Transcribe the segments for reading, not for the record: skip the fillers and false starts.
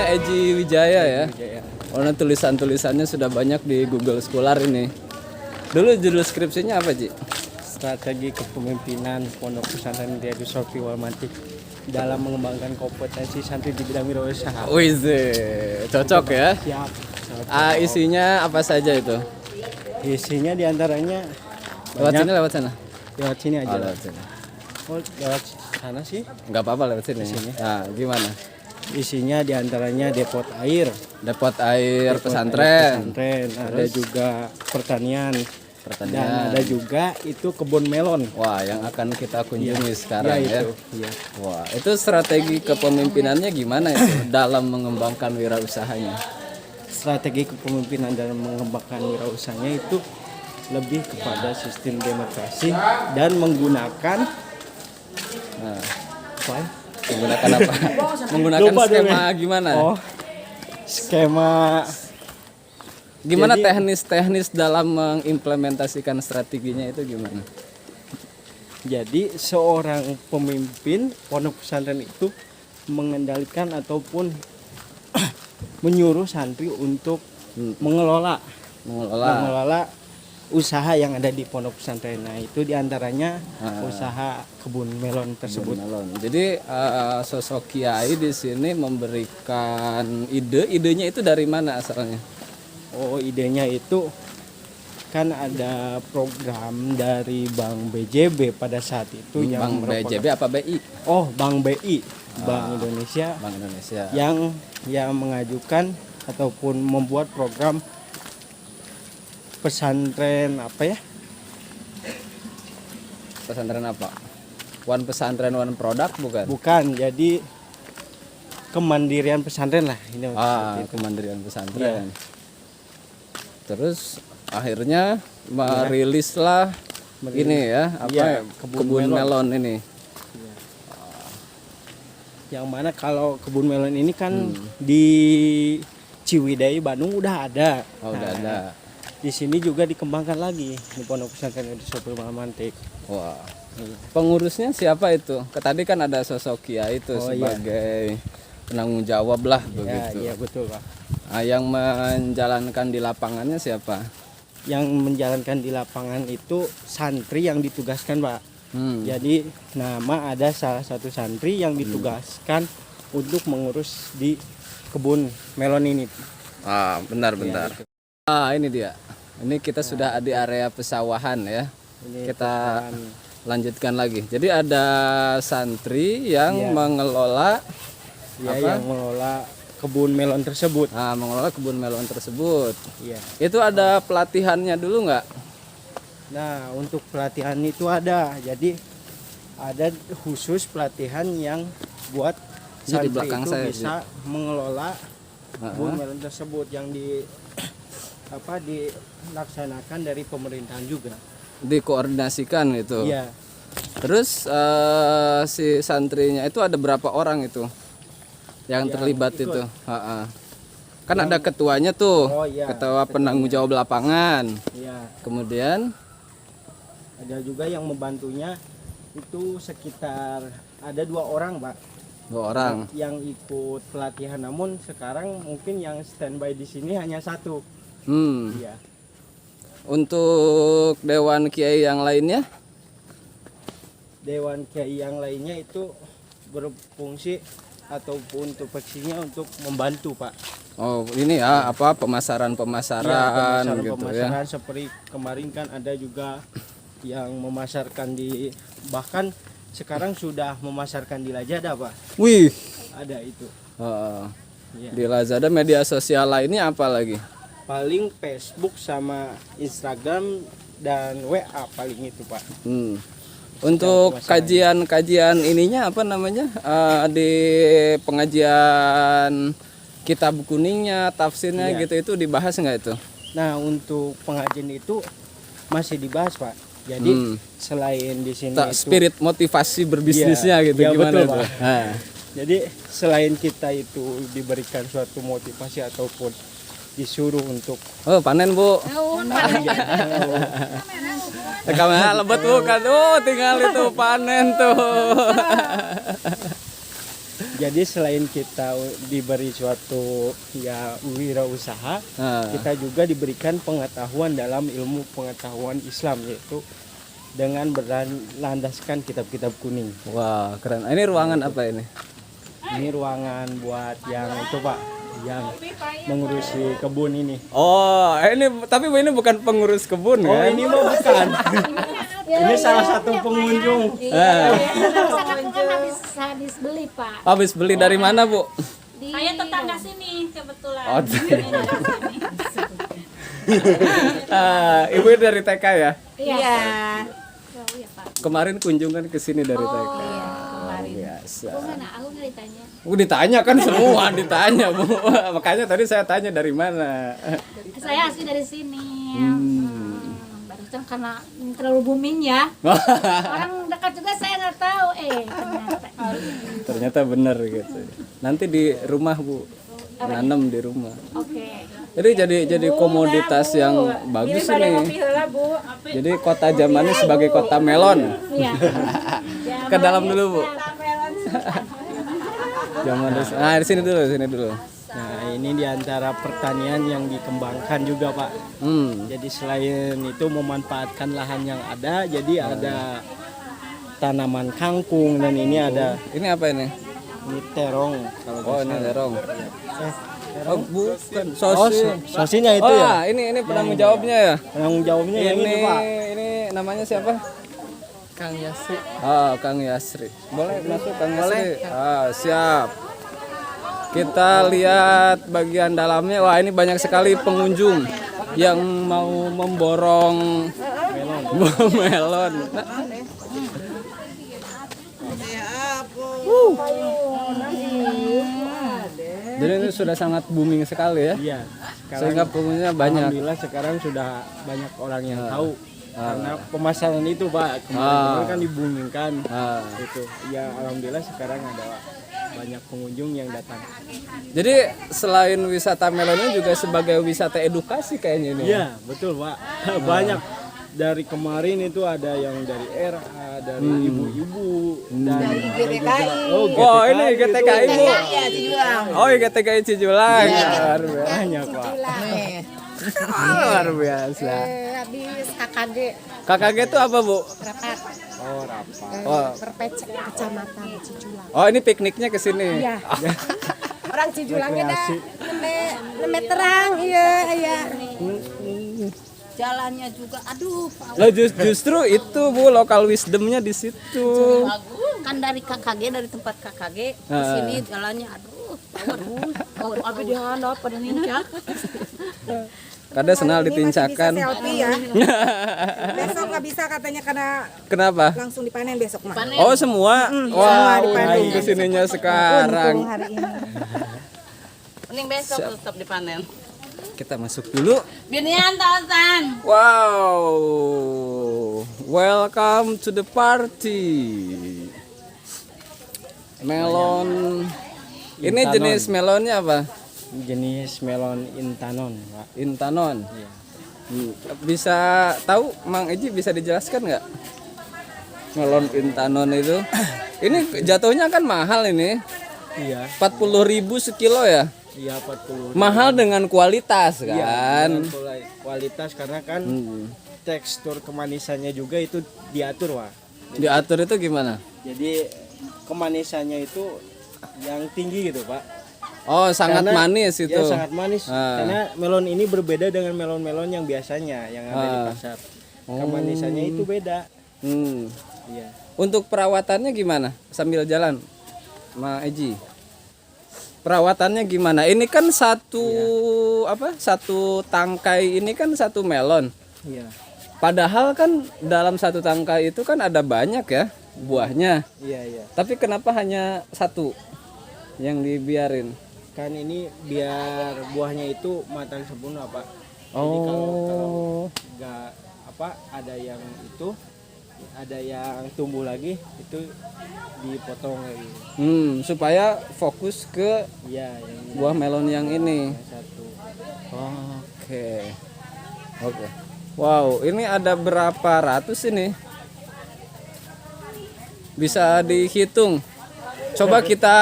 Eji Wijaya ya. Wijaya. Karena tulisan-tulisannya sudah banyak di Google Scholar ini. Dulu judul skripsinya apa, Ji? Strategi kepemimpinan Pondok Pesantren Riyadus Shofie wal Mantik dalam mengembangkan kompetensi santri di bidang wirausaha. Wih, cocok ya. Siap. Isinya apa saja itu? Isinya diantaranya Lewat banyak. sini, lewat sana. Lewat sini aja. Oh, lewat sini. Oh, lewat sana sih. Nggak apa-apa lewat sini. Sini. Nah, gimana? Isinya diantaranya depot air, Depot air depot pesantren, air pesantren, ada juga pertanian, dan pertanian. ada juga itu kebun melon. Wah, yang akan kita kunjungi sekarang ya. itu. Iya. Wah, itu strategi kepemimpinannya gimana itu dalam mengembangkan wirausahanya? Strategi kepemimpinan dalam mengembangkan wirausahanya itu lebih kepada sistem demokrasi dan menggunakan Nah, apa ya? menggunakan apa? Menggunakan Lupa dulu skema ya. gimana? Oh, skema. Gimana Jadi- teknis-teknis dalam mengimplementasikan strateginya itu gimana? Jadi seorang pemimpin pondok pesantren itu mengendalikan ataupun menyuruh santri untuk mengelola Mengelola. usaha yang ada di pondok pesantren. Nah, itu diantaranya Ah. usaha kebun melon tersebut. Melon. Jadi sosok kiai di sini memberikan idenya itu dari mana asalnya? Oh, idenya itu kan ada program dari Bank BJB pada saat itu yang Bank merupakan- BJB apa BI? Oh, Bank BI, Bank Indonesia Bank Indonesia. yang mengajukan ataupun membuat program pesantren apa ya? Pesantren apa? One pesantren one produk bukan? Bukan, jadi kemandirian pesantren lah ini. seperti itu. Kemandirian pesantren. Terus akhirnya merilislah ini ya, apa Iya, kebun melon ini. Yang mana kalau kebun melon ini kan di Ciwidey Bandung udah ada. Oh, udah Nah, ada. Di sini juga dikembangkan lagi di Pondok Pesantren Riyadus Shofie wal Mantik. Wah. Pengurusnya siapa itu? Tadi kan ada sosok kiai itu Oh, iya. sebagai penanggung jawab lah Ya, begitu. iya betul, Pak. Nah, yang menjalankan di lapangannya siapa? Yang menjalankan di lapangan itu santri yang ditugaskan, Pak. Jadi ada salah satu santri yang ditugaskan untuk mengurus di kebun melon ini. Bentar. Ini dia. Ini kita sudah di area pesawahan ya. Ini Kita perusahaan. lanjutkan lagi. Jadi ada santri yang Iya. mengelola Ya, yang mengelola kebun melon tersebut. mengelola kebun melon tersebut. Iya. Itu ada pelatihannya dulu nggak? Nah, untuk pelatihan itu ada. Jadi ada khusus pelatihan yang buat Ini di santri belakang itu saya, bisa mengelola kebun melon tersebut yang dilaksanakan dari pemerintahan juga. Dikoordinasikan itu. Iya. Terus si santrinya itu ada berapa orang itu yang terlibat ikut. itu? Kan ada ketuanya tuh, Oh, iya, ketua penanggung jawab lapangan. Iya. Kemudian Ada juga yang membantunya itu sekitar ada 2 orang, Pak. 2 orang. Yang ikut pelatihan, namun sekarang mungkin yang standby di sini hanya 1. Iya. Untuk dewan kiai yang lainnya? Dewan kiai yang lainnya itu berfungsi ataupun tupoksinya untuk membantu, Pak. Oh, ini ya apa Iya, pemasaran gitu ya. pemasaran seperti kemarin kan ada juga yang memasarkan bahkan sekarang sudah memasarkan di Lazada, Pak. Wih. Ada itu. Iya. Di Lazada media sosial lainnya apa lagi? Paling Facebook sama Instagram dan WA paling itu, Pak. Untuk kajian-kajian ininya apa namanya? Di pengajian kitab kuningnya, tafsirnya Iya. gitu itu dibahas nggak itu? Nah, untuk pengajian itu masih dibahas, Pak. Jadi selain di sini itu Spirit motivasi berbisnisnya Iya, gitu iya, gimana betul, tuh? Pak. Jadi selain kita itu diberikan suatu motivasi ataupun disuruh untuk Oh, panen, Bu. Kamera lebat bukan? Oh, tinggal itu panen tuh. Jadi selain kita diberi suatu ya wirausaha, kita juga diberikan pengetahuan dalam ilmu pengetahuan Islam, yaitu dengan berlandaskan kitab-kitab kuning. Wah, keren. Ini ruangan apa ini? Ini ruangan buat yang itu Pak, yang mengurusi kebun ini. Oh, ini tapi ini bukan pengurus kebun Oh, kan? ini mah bukan. Ini salah satu pengunjung. Aku kan habis beli Pak. Habis beli dari mana, Bu? Saya tetangga sini kebetulan. Oh, Ibu dari TK ya? Iya. Kemarin kunjungan ke sini dari TK. Iya, kemarin. Biasa. Aku mana? Aku nggak ditanya. Ditanya kan semua ditanya, Bu. Makanya tadi saya tanya dari mana. Saya asli dari sini. Barusan karena terlalu booming ya. Orang dekat juga saya nggak tahu. Ternyata. Ternyata benar gitu. Nanti di rumah, Bu. Nanam di rumah. Oke. Jadi komoditas yang bagus ini. Jadi kota Jamani sebagai kota melon. Iya. Ke dalam dulu, Bu. Nah, di sini dulu. Nah, ini diantara pertanian yang dikembangkan juga Pak. Jadi selain itu memanfaatkan lahan yang ada, jadi ada tanaman kangkung dan ini ada Ini apa ini? ini terong kalau Oh, nggak ini salah. terong. Oh, bukan. Oh, sosinya itu ya. Ini penanggung jawabnya ya. Penanggung jawabnya yang ini Pak. Ini namanya siapa? Kang Yasri. Oh, Kang Yasri. Boleh masuk Kang Yasri? Siap. Kita lihat bagian dalamnya. Wah, ini banyak sekali pengunjung yang mau memborong melon. Jadi ini sudah sangat booming sekali ya. Iya. Sehingga pengunjungnya banyak. Alhamdulillah sekarang sudah banyak orang yang tahu karena pemasaran itu Pak. Kemarin kan dibumingkan itu. Ya alhamdulillah sekarang ada banyak pengunjung yang datang. Jadi selain wisata melon ini juga sebagai wisata edukasi kayaknya ini. Iya, betul Pak. Banyak dari kemarin itu ada yang dari RA, dari ibu-ibu, dari GTKI. Oh, ini GTKI Bu. Iya, Cijulang. Oh, GTKI Cijulang. Luar biasa. banyak Pak. Luar biasa. Habis KKG KKG itu apa, Bu? rapat Oh, rapat. Oh, perpecek kecamatan Cijulang. oh ini pikniknya ke sini. Iya. Orang Cijulangnya dah neme terang, iya. Jalannya juga, aduh. Loh, justru itu Bu lokal wisdomnya di situ. Kan dari KKG, dari tempat KKG ke sini jalannya, aduh. Abi dihandap pada nincak. Kada senal ditincakan. Selfie ya. Besok nggak bisa katanya karena Kenapa? langsung dipanen besok mah. Oh, semua. Wah, dipanen. untung kesininya sekarang. Untung hari ini. Mending besok tetap dipanen. Kita masuk dulu. Binian Tausan. Wow, welcome to the party. Melon. Ini Intanon. jenis melonnya apa? Jenis melon intanon Pak. Intanon. Iya. Bisa tahu, Mang Eji bisa dijelaskan nggak? Melon intanon itu? Ini jatuhnya kan mahal ini. Iya. 40.000 sekilo ya? Iya 40. Mahal dengan kualitas kan? Iya, dengan kualitas karena kan tekstur kemanisannya juga itu diatur Pak. Diatur itu gimana? Jadi kemanisannya itu yang tinggi gitu Pak. Oh, sangat Karena- manis itu. Ya sangat manis. Ah. Karena melon ini berbeda dengan melon-melon yang biasanya yang ada di pasar. Kemanisannya itu beda. Hmm. Iya. Untuk perawatannya gimana? Sambil jalan, Ma Eji. Perawatannya gimana? Ini kan satu satu tangkai ini kan satu melon. Iya. Padahal kan dalam satu tangkai itu kan ada banyak ya buahnya. Iya, iya. Tapi kenapa hanya satu yang dibiarin? Kan ini biar buahnya itu matang sempurna, Pak. Jadi kalau nggak ada yang itu, ada yang tumbuh lagi itu dipotong lagi. Supaya fokus ke Iya, yang ini, buah melon yang ini. yang satu. Oke. Oke. Wow, ini ada berapa ratus ini? Bisa dihitung Coba kita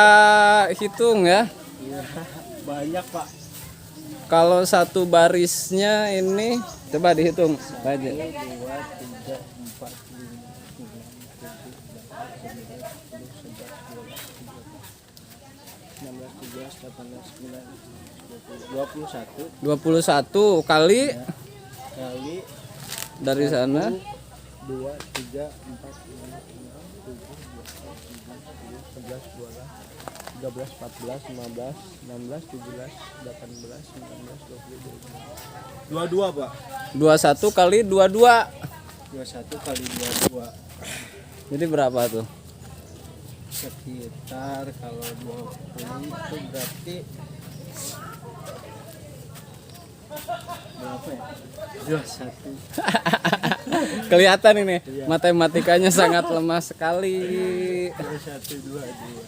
hitung ya. Banyak Pak. Kalau satu barisnya ini coba dihitung aja. 21 kali dari sana 2, 3, 4, 5, 6, 7, 8, 9, 10, 11, 12, 13, 14, 15, 16, 17, 18, 19, 20, 21, Pak. 21 kali 22. 21 kali 22. Jadi berapa tuh? Sekitar kalau 20 itu berarti berapa ya? 21. Kelihatan ini matematikanya sangat lemah sekali. 21, 22.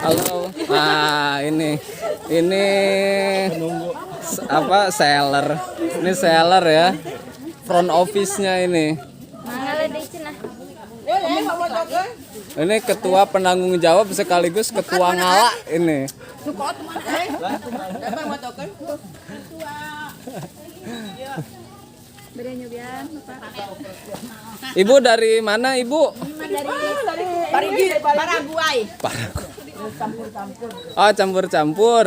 Halo. Nah, ini apa seller. Ini seller ya. Front office-nya ini. Ini ketua penanggung jawab sekaligus ketua ngala ini. Ibu dari mana Ibu? Paraguay. Oh campur-campur.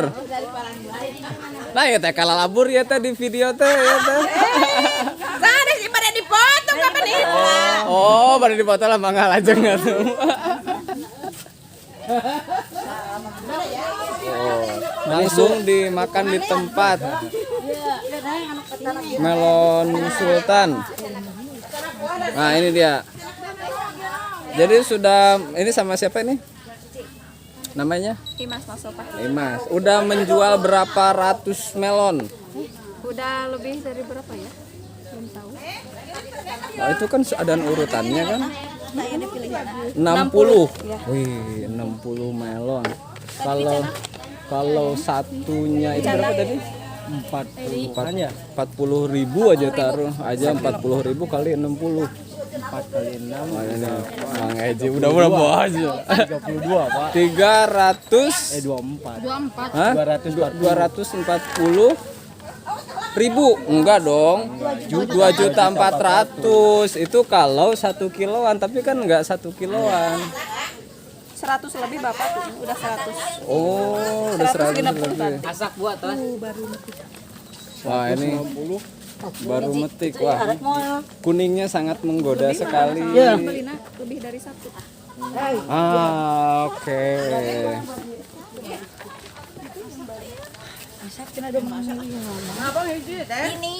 Nah ya teh kalau labur ya teh di video teh ya teh. Sana sih pada dipotong kapan itu? Oh pada dipoto lah mangga lajeng atuh. Langsung dimakan di tempat. Melon Sultan. Nah ini dia. Jadi sudah ini sama siapa ini? Namanya? Imas Masopa. Imas. Udah menjual berapa ratus melon? Udah lebih dari berapa ya? Belum tahu. Nah, itu kan ada urutannya kan? 60. Wih, 60 melon. Kalau satunya itu berapa tadi? 40.000 aja taruh aja 40.000 kali 60. 4 kali 6. Oh, ini Bang Eji udah berapa aja? 32 Pak. 300 24. Hah? 240 ribu enggak dong 2.400.000 itu kalau 1 kiloan tapi kan enggak 1 kiloan 100 lebih Bapak tuh. Udah 100. oh udah 100 lebih Masak buat tuh. wah ini baru metik wah kuningnya sangat menggoda sekali Belina lebih dari 1. oke. Ini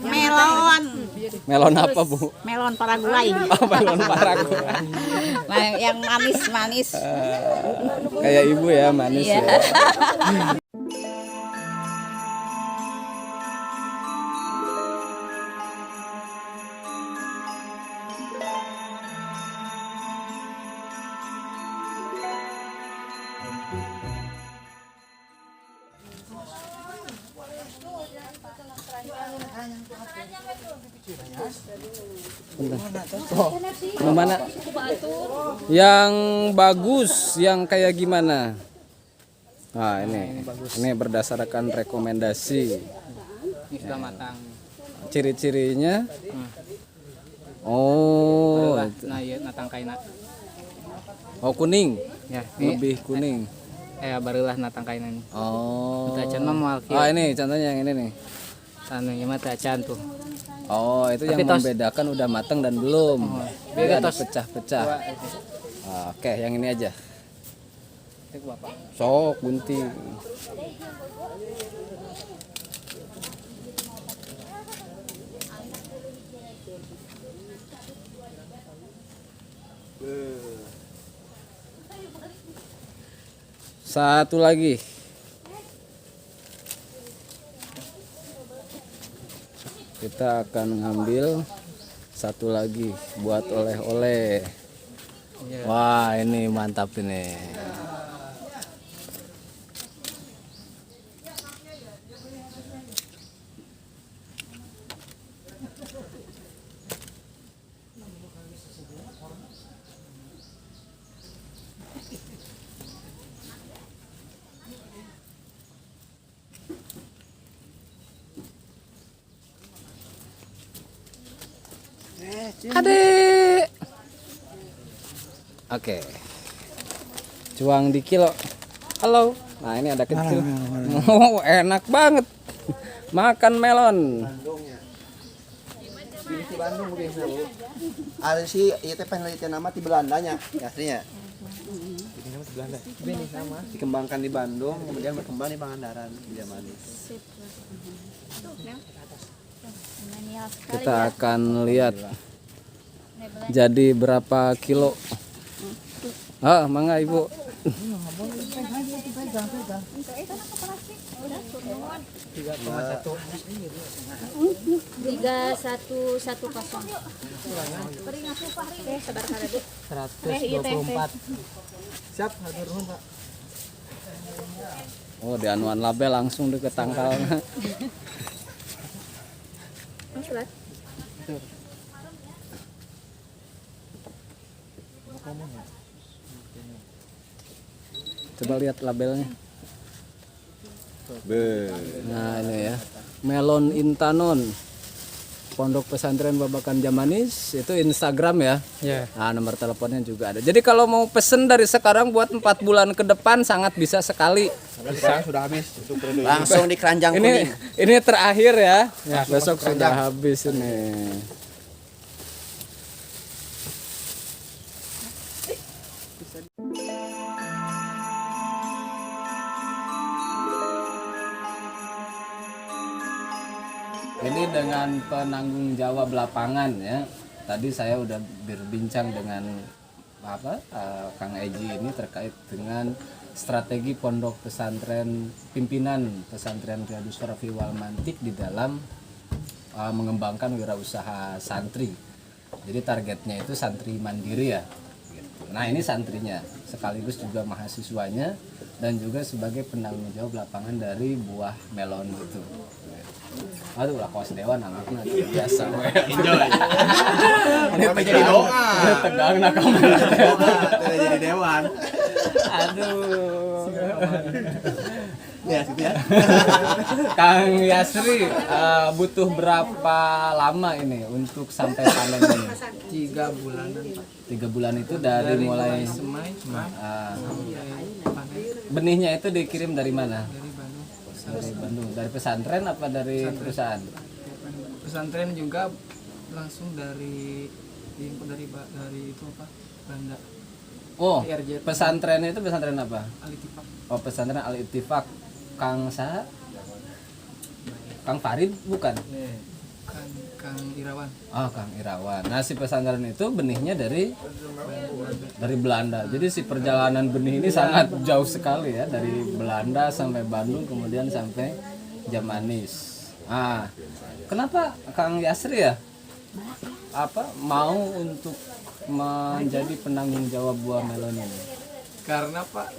melon. Melon apa Bu? Melon Paraguay. Oh, melon Paraguay. Nah, yang manis-manis. Kayak ibu ya manis ya. Yang mana? Yang bagus, yang kayak gimana? Nah ini berdasarkan rekomendasi. Ini sudah matang. Ciri-cirinya? Oh, Nah, iya natang kaina. oh kuning, Ya, ini lebih kuning. barulah natang kaina ini. Oh. Tacan mah moal kieu. Ah ini contohnya yang ini nih. Anu ieu mah tacan tuh. Oh itu Tapi yang tos- membedakan udah matang dan belum. Biar ada tos- pecah-pecah. Oke yang ini aja. Itu Bapak. Sok gunting. Satu lagi. Kita akan ngambil satu lagi buat oleh-oleh. Wah, ini mantap ini. Adek. Oke. Cuang di kilo. Halo. Nah, ini ada kecil. Oh, enak banget. Makan melon. Di Bandung mungkin Bu. Ada sih ieu teh penelitian nama di Belandanya aslinya. Ini nama di Belanda. Ini sama. Dikembangkan di Bandung, kemudian berkembang di Pangandaran di Jamanis. Kita akan lihat jadi berapa kilo. Ah, mangga Ibu. Tiga satu kosong. Sabar kada Bu. 124. Siap, hatur nuhun Pak. Oh, di anuan label langsung di ketangkalnya. Coba lihat labelnya. Nah, ini ya. Melon Intanon. Pondok Pesantren Babakan Jamanis, itu Instagram ya. Ya. Nah, nomor teleponnya juga ada. Jadi kalau mau pesen dari sekarang buat 4 bulan ke depan sangat bisa sekali. Sudah habis untuk langsung di keranjang kuning. Ini terakhir ya. Besok sudah habis ini. Ini dengan penanggung jawab lapangan ya. Tadi saya udah berbincang dengan Kang Eji ini terkait dengan strategi pondok pesantren, pimpinan pesantren Riyadus Sharafi wal Mantik di dalam mengembangkan wirausaha santri. Jadi targetnya itu santri mandiri ya. Gitu. Nah, ini santrinya sekaligus juga mahasiswanya dan juga sebagai penanggung jawab lapangan dari buah melon itu. Aduh lah kawas dewan anaknya biasa. Enjoy. Kenapa jadi doa? Tegang nak kamera. Jadi dewan. Aduh. Ya, gitu ya. Kang Yasri butuh berapa lama ini untuk sampai panen ini? 3 bulanan Pak. 3 bulan itu dari mulai semai benihnya itu dikirim dari mana? dari Bandung. Dari Bandung. Dari pesantren apa dari perusahaan? Pesantren juga langsung dari itu apa? Banda. Oh, IRJ. pesantren itu pesantren apa? Al-Ittifaq. Oh, pesantren Al-Ittifaq. Kang Saha? Kang Farid bukan? Kang Irawan. Oh, Kang Irawan. Nah, si pesantren itu benihnya dari Belanda. Jadi si perjalanan benih ini sangat jauh sekali ya, dari Belanda sampai Bandung kemudian sampai Jamanis. Ah, kenapa Kang Yasri ya? Mau untuk menjadi penanggung jawab buah melon ini? Karena Pak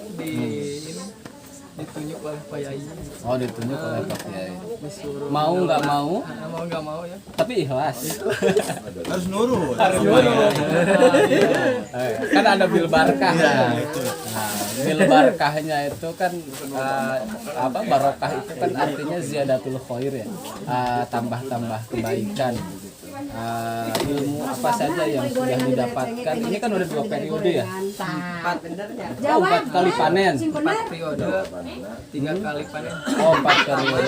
ditunjuk oleh Pak Yai. Oh, ditunjuk oleh Pak Yai. Disuruh Mau nggak mau, mau nggak mau ya. tapi ikhlas. Harus nurut. Kan ada bil barkah. Nah, bil barkahnya itu kan barokah itu kan artinya ziyadatul khair ya. Tambah-tambah kebaikan gitu. Ilmu apa saja yang sudah didapatkan. Ini kan udah 2 periode ya. 4 kali panen. 4 periode, 3 kali panen. Oh, 4 periode.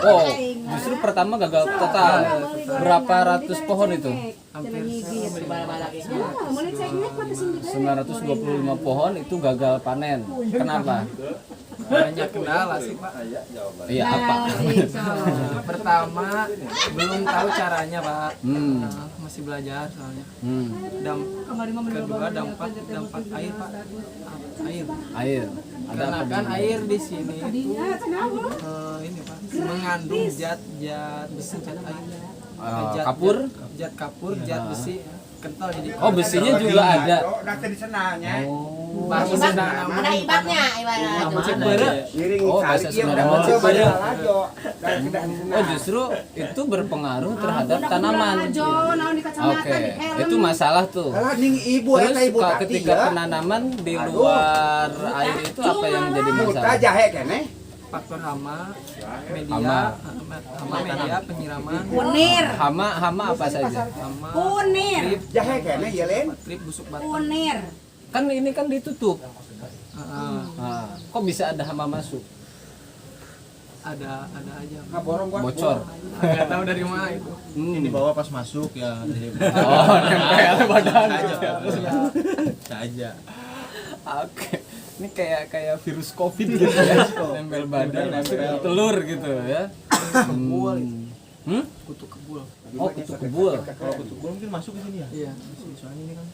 Oh, justru pertama gagal total. Berapa ratus pohon itu? Hampir 925 pohon itu gagal panen. Kenapa? banyak kendala sih Pak. Iya, apa? Pertama belum tahu caranya Pak. Masih belajar soalnya. Kedua dampak air Pak. Air. Ada Karena apa kan di- air di sini itu ini Pak mengandung zat besi zat air. kapur? Zat kapur, zat besi kental jadi. Oh, besinya juga ada. Bagus Ada ibatnya, Oh, bahasa Sunda mah cibere. Oh, justru itu berpengaruh terhadap tanaman. Oke, itu masalah tuh. Ibu Terus ketika penanaman di luar air itu apa yang jadi masalah? jahe kene. faktor hama, media, Hama. hama media, penyiraman, Kunir. Hama apa saja? hama, Kunir. trip, Jahe kayaknya ya Len. trip busuk batang. Kunir. Kan ini kan ditutup. Heeh. Nah, kok bisa ada hama masuk? Ada aja. Bocor. Nggak tahu dari mana itu. Ini bawa pas masuk ya. Oh, nempel badan. Saja. Oke. Ini kayak virus Covid gitu ya. Nempel badan, masuk ke telur gitu ya. Kebul. Kutu Kebul. Oh, kutu kebul. Kalau kutu gua mungkin masuk ke sini ya. Iya. Soalnya ini kan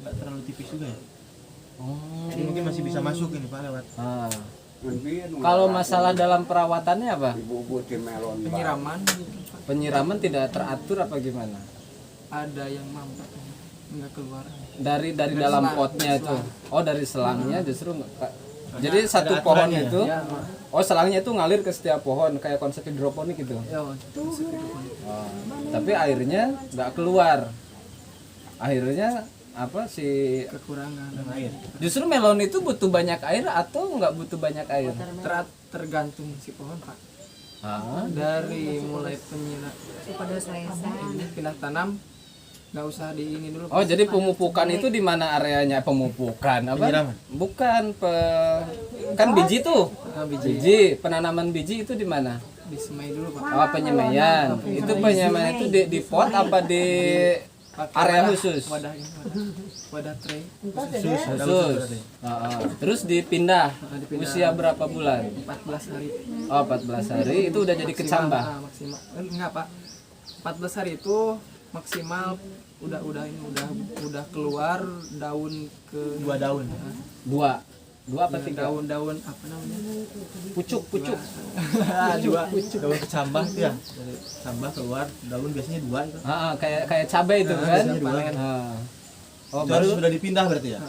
nggak terlalu tipis juga ya. Oh. Jadi mungkin masih bisa masuk ini Pak lewat. Ah. Kalau masalah dalam perawatannya apa? Penyiraman Penyiraman tidak teratur apa gimana? ada yang mampet nggak keluar. Dari dalam selang. potnya itu. Oh, dari selangnya justru nggak. Jadi satu pohon aturannya itu, Ya, oh selangnya itu ngalir ke setiap pohon kayak konsep hidroponik gitu. ya. Oh, tapi airnya nggak keluar. Akhirnya apa sih? Kekurangan Air. Justru melon itu butuh banyak air atau nggak butuh banyak air? Tergantung si pohon Pak. Ah, Dari mulai Pada selesai. pindah tanam nggak usah di ini dulu. oh jadi pemupukan itu di mana areanya pemupukan? Apa? Penyiraman. Bukan kan biji tuh. biji Biji, penanaman biji itu di mana? disemai dulu Pak. Oh, penyemaian. Itu penyemaian itu di pot apa di Pakai area wadah- khusus? Wadah ini, wadah tray. Khusus. Terus dipindah. Usia berapa bulan? 14 hari. Oh, 14 hari itu udah jadi kecambah. Maksimal. Enggak Pak. 14 hari itu maksimal udah keluar daun ke 2 daun. Dua apa tiga? daun apa namanya? Pucuk. Dua daun kecambah itu ya. Dari cambah keluar daun biasanya 2 itu. Kayak cabai itu kan? biasanya dua kan. Oh, Itu harus baru sudah dipindah berarti ya.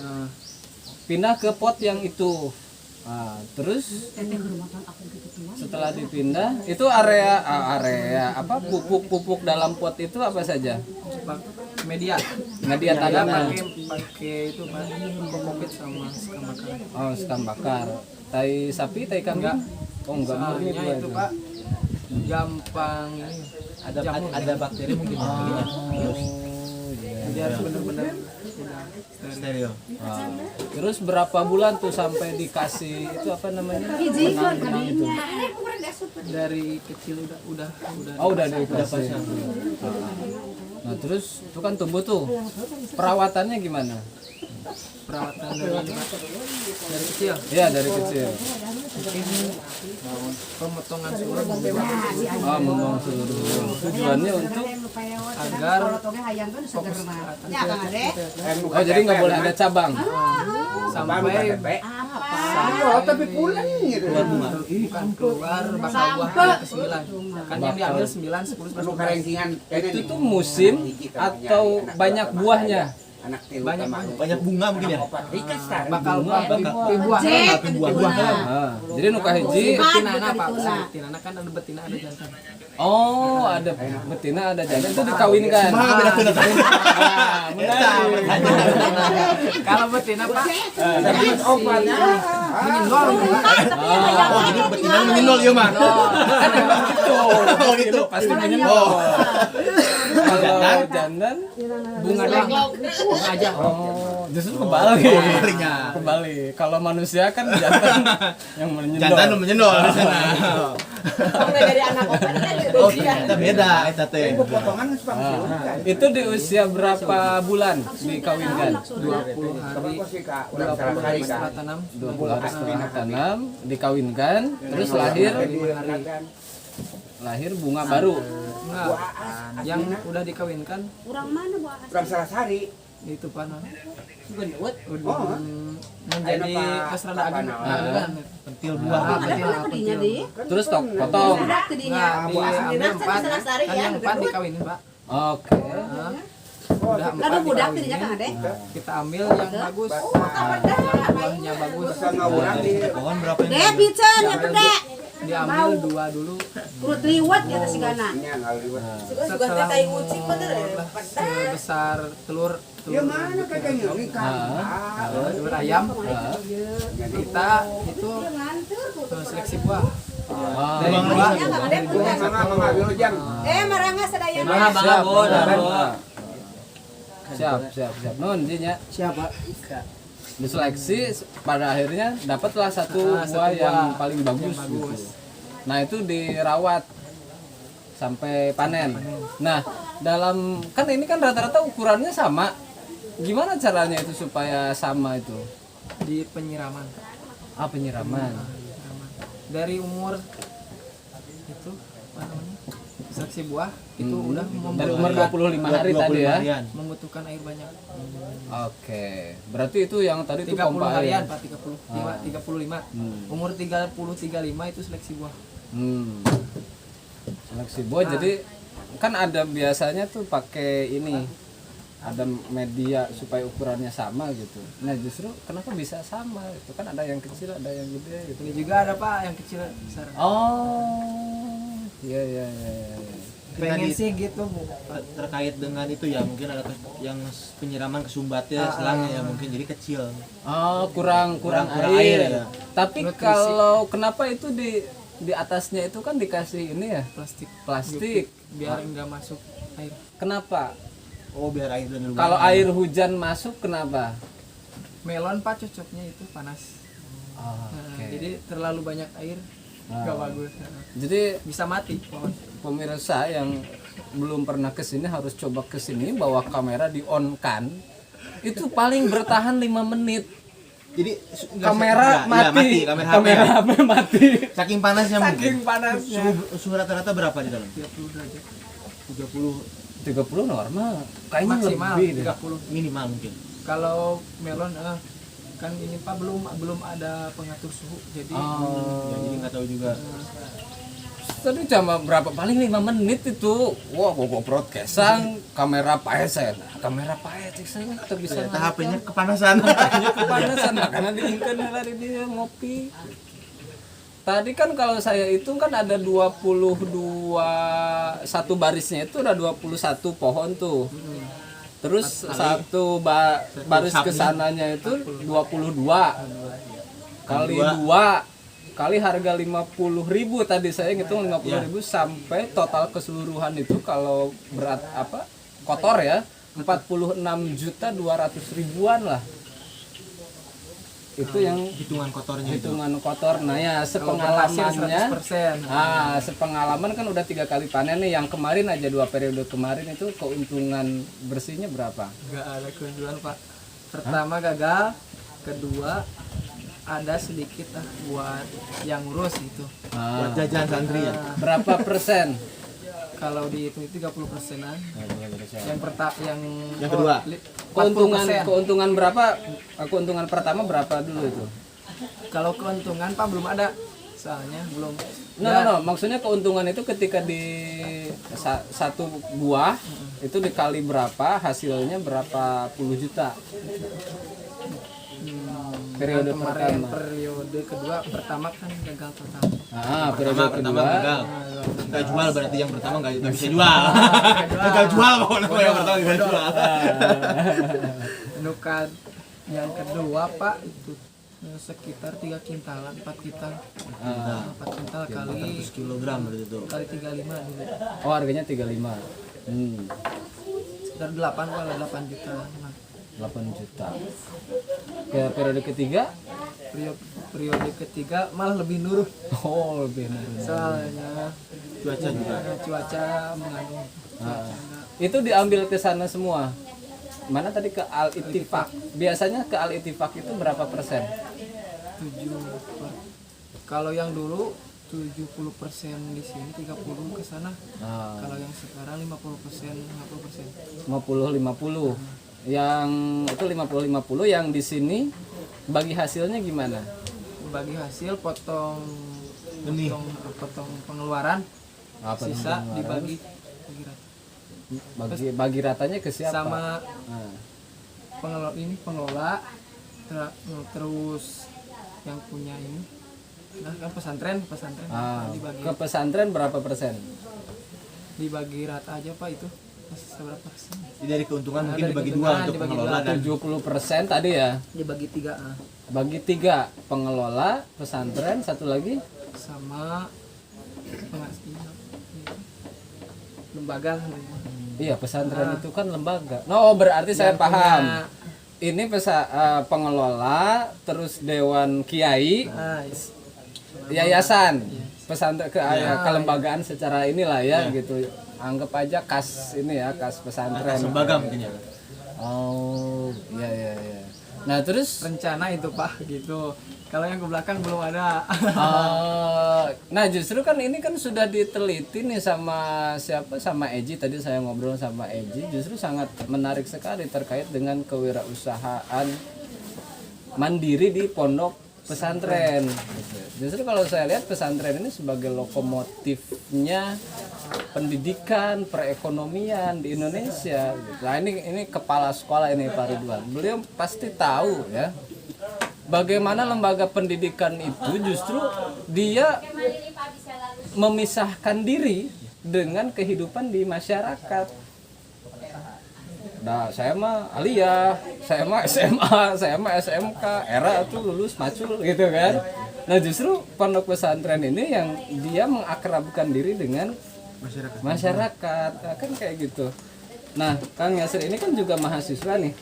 pindah ke pot yang itu. Terus setelah dipindah itu area apa pupuk dalam pot itu apa saja? Media. Media tanamnya. Pakai itu Pak. Kokopit sama sekam bakar. Oh, sekam bakar. Tai sapi, tai kambing? Oh, enggak murni Soalnya dua itu Pak gampang ini. Ada bakteri mungkin ya. Jadi harus benar-benar Stereo. Terus berapa bulan tuh sampai dikasih itu apa namanya? Benang itu. dari kecil udah Oh, udah dikasih. Nah, terus itu kan tumbuh tuh. Perawatannya gimana? perawatan dari kecil. Iya, dari kecil. Pemotongan sulam memang Oh, memang seluruh. Tujuannya untuk agar oh, jadi nggak boleh ada cabang. sampai Tapi pulang gitu. bukan keluar bakal buah ke 9. Kan yang diambil 9, 10, 11. Itu tuh musim atau banyak buahnya? Banyak bunga mungkin ya. Bakal buah di buah. Jadi nuka hiji. Betinana Pak. Betinana kan ada betina ada jantan. Oh, ada betina, ada jantan itu dikawinkan. Beda tuh datang. Menarik. Kalau betina Pak, Obatnya menyendol. Oh, jadi betina menyendol ya, Mak. Oh gitu, pasti menyendol. Kalau jantan Bunga doang. Bunga aja. oh, justru kebalik. Kebalik. Kalau manusia kan jantan yang menyendol. Jantan menyendol di sana. Dari anak open Oh, kita beda eta teh. potongan Itu di usia berapa bulan dikawinkan? 20 hari. 20 hari setelah tanam. 20 hari setelah tanam dikawinkan, terus lahir bunga baru. Enggak. Yang udah dikawinkan Kurang salah sehari. itu Pak. Oh. Menjadi keserada agen. Pentil buah. Terus potong. Enggak, diambil 4. Kan yang 4 dikawinin Pak. Oke. Udah 4 dikawinin. Kita ambil yang bagus. Yang buahnya bagus. Ngawuran di Pohon berapa yang? Diambil 2 dulu. Urut liwat ya si Gana. Setelah sebesar telur Ya mana kagaknya telur ayam, kita itu seleksi buah. Dari dua. Marangga sadaya. Siap. Nun jinya. Siapa? Diseleksi pada akhirnya dapatlah satu buah yang paling bagus. Gitu. Nah, itu dirawat sampai panen. Nah, kan ini kan rata-rata ukurannya sama. Gimana caranya itu supaya sama itu? Di penyiraman. Penyiraman. Dari umur itu apa namanya? Seleksi buah itu udah Dari umur 25 hari tadi ya. membutuhkan air banyak. Oke. Berarti itu yang tadi itu 30 pompa harian air. Pak, 35. Umur 30-35 itu seleksi buah. Seleksi buah. Jadi kan ada biasanya tuh pakai ini. Ada media supaya ukurannya sama gitu. Nah, justru kenapa bisa sama? Itu kan ada yang kecil, ada yang gede gitu. Ini juga ada Pak yang kecil besar. Oh. Iya. Pengen sih gitu Bu. Terkait dengan itu ya mungkin ada yang penyiraman kesumbatnya selangnya ya mungkin jadi kecil. Kurang air air. ya. Tapi Nutrisi. kalau kenapa itu di atasnya itu kan dikasih ini ya? Plastik. Biar enggak masuk air. Kenapa? Oh biar air dan Kalau air hujan masuk kenapa? Melon Pak cocoknya itu panas. Jadi terlalu banyak air nggak bagus. Jadi Bisa mati pohon. pemirsa yang belum pernah kesini harus coba kesini, bawa kamera di on kan. Itu paling bertahan 5 menit. jadi Kamera mati. kamera HP mati. saking panasnya mungkin. panasnya. Suhu rata-rata berapa di dalam? 30 derajat. 30 normal. Kayaknya Maksimal lebih deh. 30. Minimal mungkin. Kalau melon kan ini Pak belum ada pengatur suhu. Jadi Ya, jadi nggak tahu juga. Tadi cuma berapa paling 5 menit itu. Wah, gua broadcastan kamera paesen. Kamera paesen saya tuh bisa. HP-nya kepanasan. Kepanasan makanya diingkeun heula di dia ngopi. Tadi kan kalau saya hitung kan ada 22 satu barisnya itu udah 21 pohon tuh. Terus satu baris kesananya itu 22 kali 2 kali harga 50.000 tadi saya ngitung 50.000 sampai total keseluruhan itu kalau berat kotor ya 46.200.000-an lah. Itu yang Hitungan kotornya itu. hitungan kotor. Nah ya sepengalamannya, sepengalaman kan udah 3 kali panen nih. Yang kemarin aja 2 periode kemarin itu keuntungan bersihnya berapa? nggak ada keuntungan Pak. Pertama gagal, kedua ada sedikit buat yang ngurus gitu. Buat jajan santri ya. Berapa persen? Kalau dihitung itu 30%-an. Yang kedua. Keuntungan berapa? Keuntungan pertama berapa dulu itu? Kalau keuntungan Pak belum ada. Soalnya belum. No, maksudnya keuntungan itu ketika di satu buah itu dikali berapa, hasilnya berapa puluh juta. Periode kemarin pertama. periode kedua, pertama kan gagal total. Periode kedua. gagal. Nggak jual berarti yang pertama nggak bisa jual. Gagal jual pokoknya yang pertama nggak jual. Nukat yang kedua Pak itu sekitar 3 kintalan, 4 kintal. 4 kintal kali 100 kilogram berarti itu. kali 35 dulu. Oh, harganya 35. Sekitar 8 kalau 8 juta. Nah, 8 juta. Ke periode ketiga? periode ketiga malah lebih nurut. Oh, lebih nurun. Soalnya Cuaca juga. cuaca mengandung. Itu diambil ke sana semua. Mana tadi ke Al Ittifaq? Biasanya ke Al Ittifaq itu berapa persen? 7. Kalau yang dulu 70% di sini, 30 ke sana. Kalau yang sekarang 50%, 50%. 50-50. Yang itu 50-50 yang di sini bagi hasilnya gimana? Bagi hasil potong Benih. potong pengeluaran, sisa dibagi bagi ratanya ke siapa? sama pengelola terus yang punya ini. Nah, kan pesantren dibagi. Ke pesantren berapa persen? Dibagi rata aja Pak itu. Seberapa persen? Jadi dari keuntungan mungkin dari dibagi keuntungan 2 untuk dibagi pengelola dan 70% tadi ya. Dibagi 3 Bagi 3 pengelola pesantren, satu lagi sama lembaga. Iya, pesantren itu kan lembaga. No, berarti saya paham. Ini pengelola, terus dewan kiai, yayasan, pesantren kelembagaan secara inilah ya gitu. Anggap aja kas ini ya, kas pesantren. Lembaga mungkin ya. Oh, iya. Nah, terus Rencana itu Pak gitu. Kalau yang ke belakang belum ada. nah justru kan ini kan sudah diteliti nih sama Eji, tadi saya ngobrol sama Eji, justru sangat menarik sekali terkait dengan kewirausahaan mandiri di pondok pesantren. Justru kalau saya lihat pesantren ini sebagai lokomotifnya pendidikan, perekonomian di Indonesia. Nah ini kepala sekolah ini Pak Ridwan, beliau pasti tahu ya bagaimana lembaga pendidikan itu justru dia memisahkan diri dengan kehidupan di masyarakat. Nah, saya mah aliyah, saya mah SMA, saya mah SMK, era tuh lulus macul gitu kan. Nah, justru pondok pesantren ini yang dia mengakrabkan diri dengan masyarakat. Nah, kan kayak gitu. Nah, Kang Yasir ini kan juga mahasiswa nih.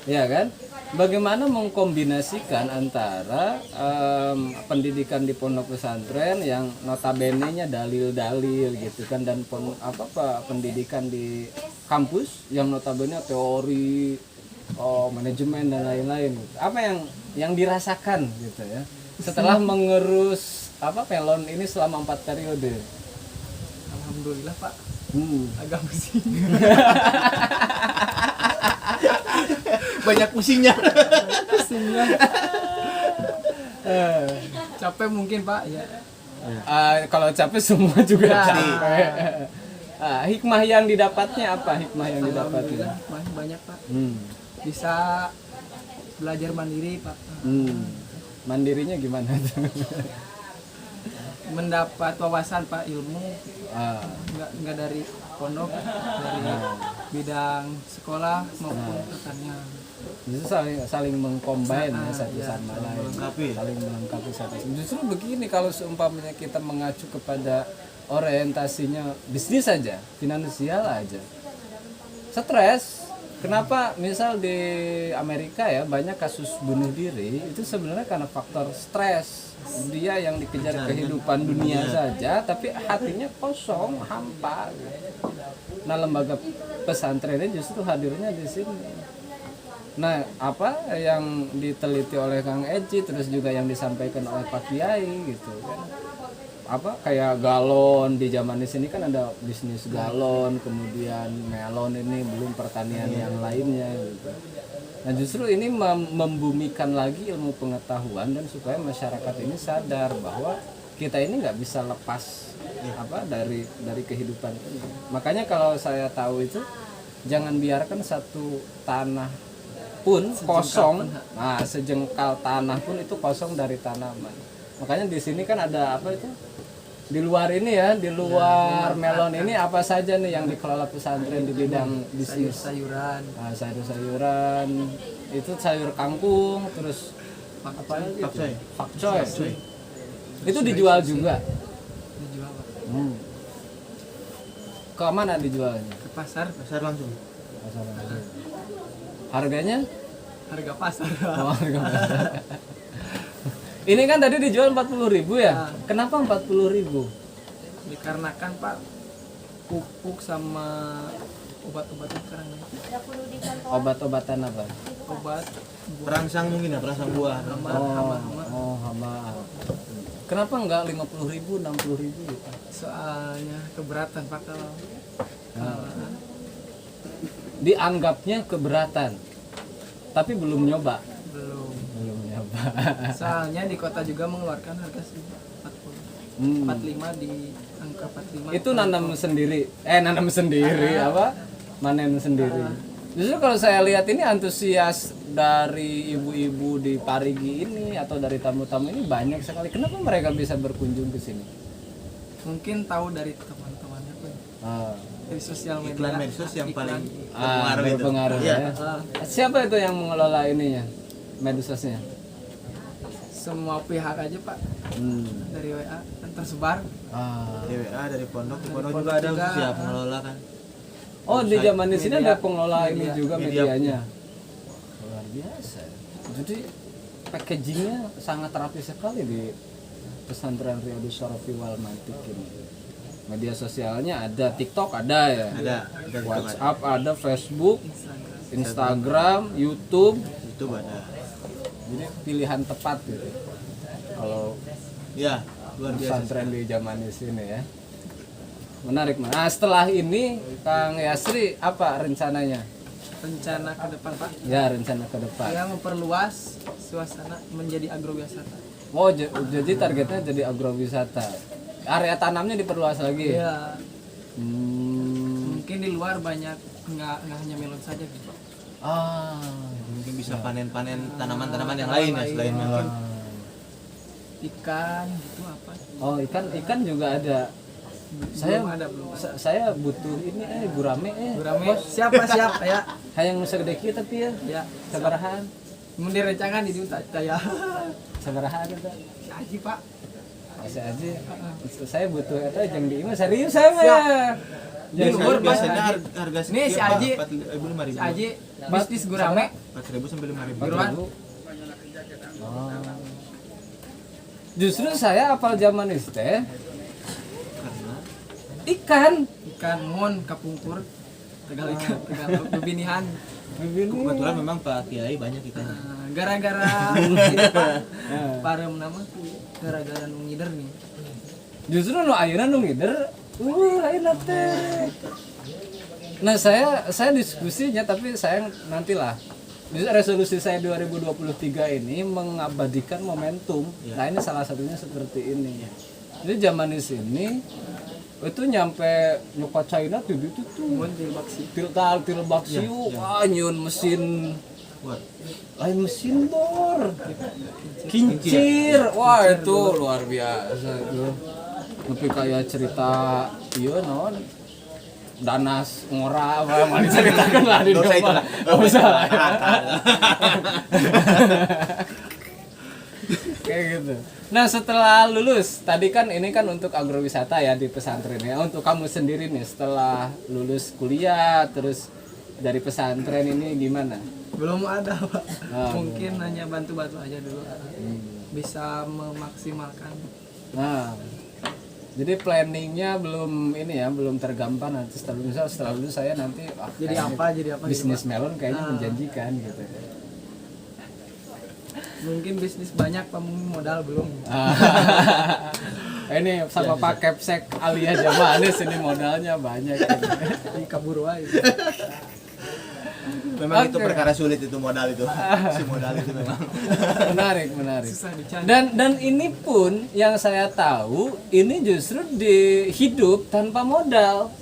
Ya kan? Bagaimana mengkombinasikan antara pendidikan di pondok pesantren yang notabene-nya dalil-dalil gitu kan, dan pendidikan di kampus yang notabene teori, manajemen dan lain-lain. Apa yang dirasakan gitu ya setelah mengurus pelon ini selama 4 periode? Alhamdulillah Pak. Agak pusing. Banyak pusingnya. Capek mungkin Pak ya. Kalau capek semua juga capek. Hikmah yang didapatnya apa? Hikmah yang didapatnya Banyak Pak. Bisa belajar mandiri Pak. Mandirinya gimana? Mendapat wawasan Pak, ilmu nggak dari pondok, dari bidang sekolah maupun pertanian. Justru saling mengcombine ya, satu sama lain, saling melengkapi satu. Justru begini, kalau seumpamanya kita mengacu kepada orientasinya bisnis saja, finansial aja, stres. Kenapa misal di Amerika ya banyak kasus bunuh diri itu sebenarnya karena faktor stres. Dia yang dikejar kehidupan dunia saja, tapi hatinya kosong, hampa. Nah, lembaga pesantren ini justru hadirnya di sini. Nah, apa yang diteliti oleh Kang Eji, terus juga yang disampaikan oleh Pak Kiai gitu kan. Kayak galon di zaman di sini kan ada bisnis galon, kemudian melon, ini belum pertanian yang lainnya gitu. Nah, justru ini membumikan lagi ilmu pengetahuan dan supaya masyarakat ini sadar bahwa kita ini nggak bisa lepas dari kehidupan ini. Makanya kalau saya tahu itu jangan biarkan satu tanah pun kosong, sejengkal tanah pun itu kosong dari tanaman. Makanya di sini kan ada di luar ini ya, di luar melon ini apa saja nih yang dikelola pesantren di bidang bisnis? Sayuran. Sayur-sayuran, itu sayur kangkung, terus pakcoy. Itu dijual juga. Dijual Pak. Ke mana dijualnya? Ke pasar langsung. Harganya? Harga pasar. Harga pasar. Ini kan tadi dijual 40.000 ya? Kenapa 40.000? Dikarenakan Pak pupuk sama obat-obatan sekarang ini. Obat-obatan apa? Obat Perangsang mungkin ya, perangsang buah. Hama. Kenapa enggak 50.000, 60.000 gitu? Soalnya keberatan Pak kalau dianggapnya keberatan. Tapi belum nyoba. belum. Nyoba. Soalnya di kota juga mengeluarkan harga 40. 45 di angka 45. Itu nanam sendiri. Manen sendiri. Justru kalau saya lihat ini antusias dari ibu-ibu di Parigi ini atau dari tamu-tamu ini banyak sekali. Kenapa mereka bisa berkunjung ke sini? Mungkin tahu dari teman-temannya Pak. Dari sosial media. Iklan medsos yang paling berpengaruh ya. Siapa itu yang mengelola ininya? Medsosnya? semua pihak aja Pak, dari WA kan tersebar. TWA dari pondok Pondok juga ada juga. khusus ya pengelola kan. Oh, di zaman di sini Media. ada pengelola ini Media. juga Media. medianya. Luar biasa. Jadi packagingnya sangat rapi sekali di pesantren Riyadus Shorofi Wal Mantik ini. Media sosialnya ada, TikTok ada ya, Ada WhatsApp ada, Facebook, Instagram, YouTube. itu ada. Jadi pilihan tepat gitu. Kalau Ya, luar biasa. pesantren di zaman di sini ya. Menarik. Nah, setelah ini Kang Yasri apa rencananya? Rencana ke depan Pak, Ya, rencana ke depan. yang memperluas suasana menjadi agrowisata. Oh, jadi targetnya jadi agrowisata. Area tanamnya diperluas lagi. Iya. Hmm. Mungkin di luar banyak nggak hanya melon saja gitu Pak. Mungkin bisa panen-panen tanaman-tanaman yang lain ya selain melon. Ikan gitu apa? Oh, ikan juga ada. Saya belum ada. saya butuh ini gurame Gurame siapa ya? hayang nusa gede kieu tapi ya. Ya, Sabarahaan. mun direncangan di diunta ya. Sabarahaan eta. Si Aji Pak. Saya aja. Saya butuh eta jeung di imah serius saya mah. Di luar Biasanya Pak. harga Nih, si Aji. 4.000 Si Aji bisnis gurame. 4.000 sampai 5.000. Buruan. Oh. Justru saya apal zaman itu teh ikan. Ikan mon kapungkur. Tegal ikan, tegal bebinihan. Kebetulan memang Pak Kiai banyak ikan. Nah, gara-gara itu Pak. Parem nama gara-gara nu ngider nih. Justru nu ayeuna nu ngider ayeuna teh. Nah, saya diskusinya tapi saya nantilah. Justru resolusi saya 2023 ini mengabadikan momentum. Nah, ini salah satunya seperti ini. Jadi zaman di sini itu nyampe nyokot China tuh itu tuh Mon di baksi. til baksiu wah nyun mesin lain mesin bor kincir wah itu luar biasa itu tapi kayak cerita iya non danas ngora apa mau diceritakan lah di rumah nggak usah lah ya. Kayak gitu. Nah, setelah lulus tadi kan ini kan untuk agrowisata ya di pesantren ya. Untuk kamu sendiri nih setelah lulus kuliah terus dari pesantren ini gimana? Belum ada Pak. Ah, Mungkin hanya bantu-bantu aja dulu. Bisa memaksimalkan. Nah, jadi planningnya belum ini ya, belum tergampang nanti setelah lulus saya nanti Jadi kayaknya apa bisnis melon kayaknya Ah. menjanjikan gitu. Mungkin bisnis banyak Pak, mungkin modal belum. Ini sama Pak Kepsek alias Jamanis ini modalnya banyak. Di kabur wae. Memang itu perkara sulit itu modal itu. Si modal itu memang. Menarik. Susah dicari. Dan ini pun yang saya tahu ini justru di hidup tanpa modal.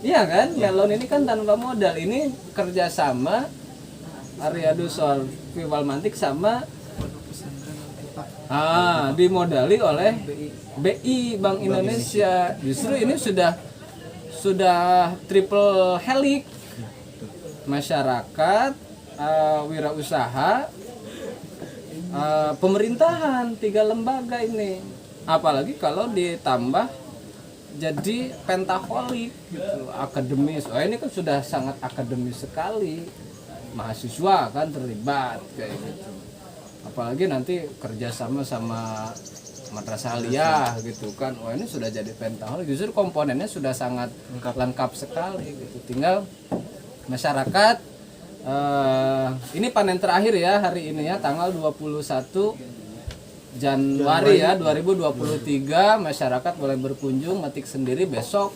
Iya kan? Melon ini kan tanpa modal. Ini kerjasama Riyadus Shorofi Wal Mantik sama dimodali oleh BI Bank Indonesia. Justru ini sudah triple helix. Masyarakat, wirausaha, pemerintahan, 3 lembaga ini. Apalagi kalau ditambah jadi pentaholik gitu, akademis. Oh, ini kan sudah sangat akademis sekali. Mahasiswa kan terlibat kayak gitu. Apalagi nanti kerjasama sama madrasah aliyah gitu kan. Oh, ini sudah jadi pentaholik. Justru komponennya sudah sangat lengkap sekali gitu. Tinggal masyarakat ini panen terakhir ya hari ini ya tanggal 21 Januari ya 2023 masyarakat boleh berkunjung metik sendiri besok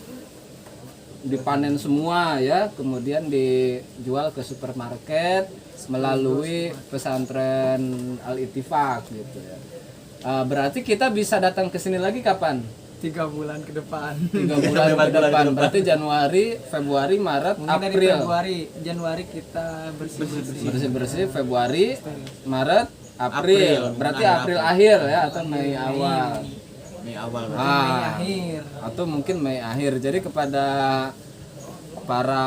dipanen semua ya kemudian dijual ke supermarket melalui pesantren Al-Ittifaq gitu ya. Berarti kita bisa datang ke sini lagi kapan? 3 bulan ke depan. 3 bulan ke depan. Berarti Januari, Februari, Maret, Mungkin dari April. Januari kita Bersih-bersih Februari, Maret, April. Berarti April akhir ya atau Mei awal. Mei awal. Mei akhir. Atau mungkin Mei akhir. Jadi kepada para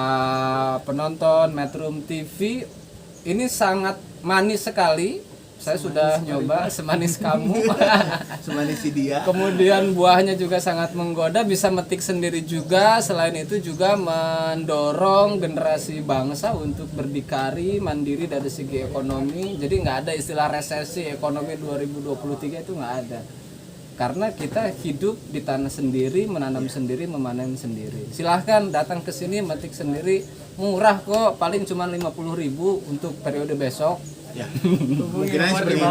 penonton Metrum TV ini sangat manis sekali Saya sudah nyoba semanis kamu. Semanis si dia. Kemudian buahnya juga sangat menggoda, bisa metik sendiri juga. Selain itu juga mendorong generasi bangsa untuk berdikari, mandiri dari segi ekonomi. Jadi nggak ada istilah resesi ekonomi 2023 itu nggak ada. Karena kita hidup di tanah sendiri, menanam sendiri, memanen sendiri. Silahkan datang ke sini metik sendiri, murah kok, paling cuma 50.000 untuk periode besok. Ya. Kira seperti itu.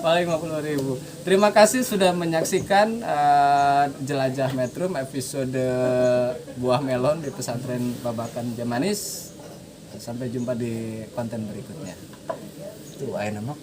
Paling 50.000. Terima kasih sudah menyaksikan Jelajah Metrum episode Buah Melon di Pesantren Babakan Jamanis. Sampai jumpa di konten berikutnya. Tuh, nama